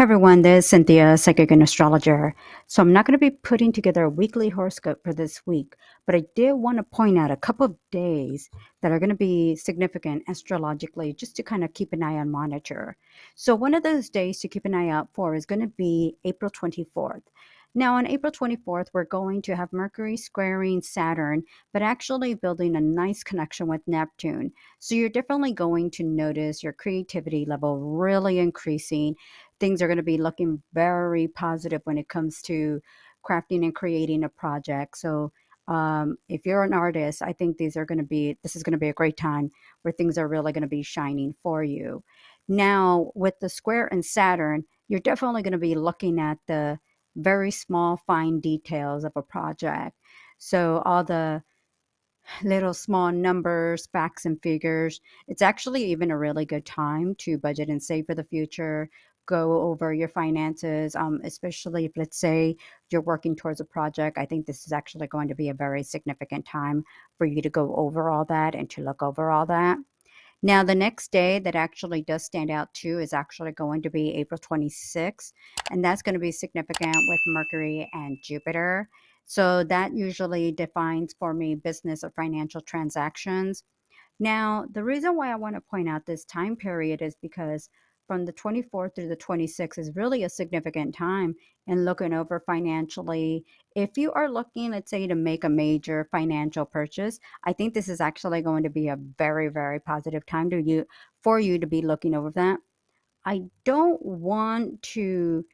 Hey everyone, this is Cynthia, psychic and astrologer. So I'm not going to be putting together a weekly horoscope for this week, but I did want to point out a couple of days that are going to be significant astrologically, just to kind of keep an eye on monitor. So one of those days to keep an eye out for is going to be April 24th. Now on April 24th, we're going to have Mercury squaring Saturn, but actually building a nice connection with Neptune. So you're definitely going to notice your creativity level really increasing. Things are going to be looking very positive when it comes to crafting and creating a project. So, if you're an artist, I think this is going to be a great time where things are really going to be shining for you. Now, with the square and Saturn, you're definitely going to be looking at the very small, fine details of a project. So, all the little small numbers, facts, and figures. It's actually even a really good time to budget and save for the future. Go over your finances, especially if, let's say, you're working towards a project. I think this is actually going to be a very significant time for you to go over all that and to look over all that. Now, the next day that actually does stand out too is actually going to be April 26th, and that's going to be significant with Mercury and Jupiter. So that usually defines for me business or financial transactions. Now, the reason why I want to point out this time period is because from the 24th through the 26th is really a significant time in looking over financially. If you are looking, let's say, to make a major financial purchase, I think this is actually going to be a very, very positive time to you for you to be looking over that. I don't want to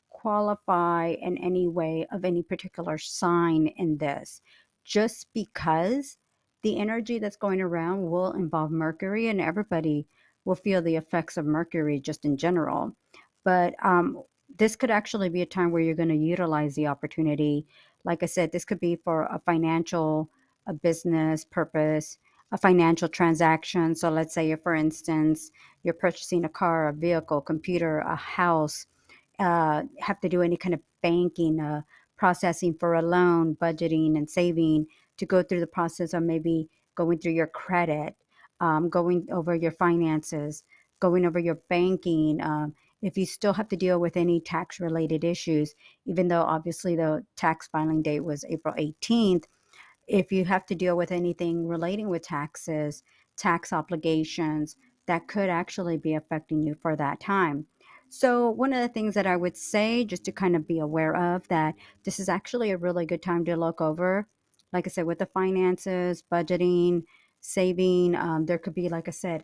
qualify in any way of any particular sign in this, just because the energy that's going around will involve Mercury and everybody will feel the effects of Mercury just in general. But this could actually be a time where you're going to utilize the opportunity. Like I said, this could be for a financial, a business purpose, a financial transaction. So let's say, if, for instance, you're purchasing a car, a vehicle, computer, a house, have to do any kind of banking, processing for a loan, budgeting and saving, to go through the process of maybe going through your credit, going over your finances, going over your banking. If you still have to deal with any tax related issues, even though obviously the tax filing date was April 18th, if you have to deal with anything relating with taxes, tax obligations, that could actually be affecting you for that time. So, one of the things that I would say, just to kind of be aware of, that this is actually a really good time to look over, like I said, with the finances, budgeting, saving. There could be, like I said,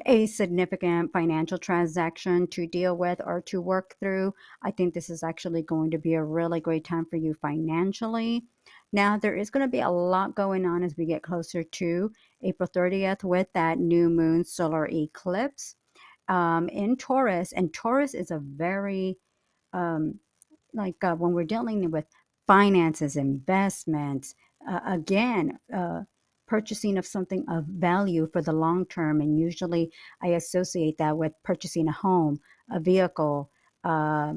a significant financial transaction to deal with or to work through. I think this is actually going to be a really great time for you financially. Now, there is going to be a lot going on as we get closer to April 30th with that new moon solar eclipse in Taurus. And Taurus is a very um, when we're dealing with finances, investments, purchasing of something of value for the long term. And usually I associate that with purchasing a home, a vehicle. Uh,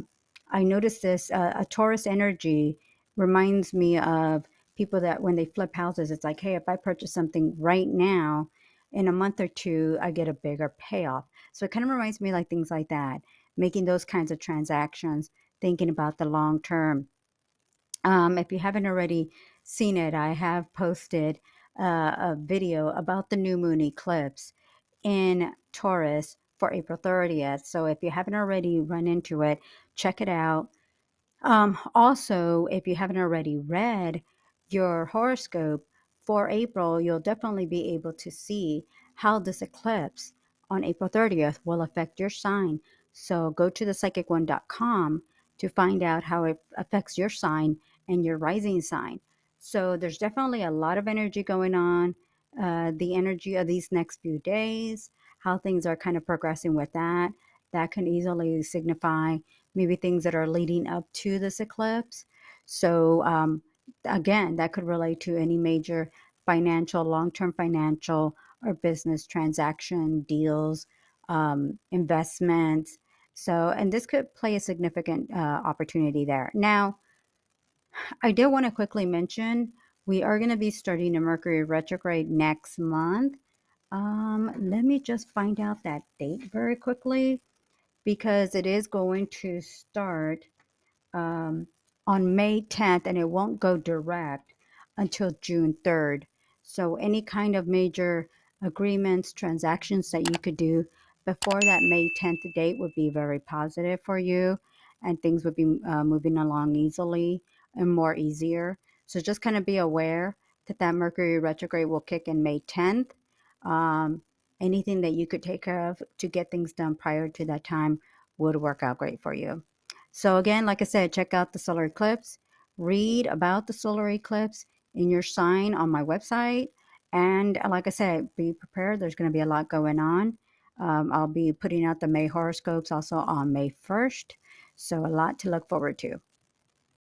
I noticed this, a Taurus energy reminds me of people that when they flip houses, it's like, hey, if I purchase something right now, in a month or two, I get a bigger payoff. So it kind of reminds me like things like that, making those kinds of transactions, thinking about the long term. If you haven't already seen it, I have posted a video about the new moon eclipse in Taurus for April 30th. So if you haven't already run into it, check it out. Also, if you haven't already read your horoscope for April, you'll definitely be able to see how this eclipse on April 30th will affect your sign. So go to thepsychicone.com to find out how it affects your sign and your rising sign. So there's definitely a lot of energy going on. The energy of these next few days, how things are kind of progressing with that, that can easily signify maybe things that are leading up to this eclipse. So, again, that could relate to any major financial, long term financial or business transaction, deals, investments. So, and this could play a significant opportunity there. Now, I did want to quickly mention we are going to be starting a Mercury retrograde next month. Let me just find out that date very quickly. because it is going to start um, on May 10th, and it won't go direct until June 3rd. So, any kind of major agreements, transactions that you could do before that May 10th date would be very positive for you, and things would be moving along easily and more easier. So, just kind of be aware that that Mercury retrograde will kick in May 10th. Um, Anything that you could take care of to get things done prior to that time would work out great for you. So again, like I said, check out the solar eclipse, read about the solar eclipse in your sign on my website. And like I said, be prepared. There's going to be a lot going on. I'll be putting out the May horoscopes also on May 1st. So a lot to look forward to.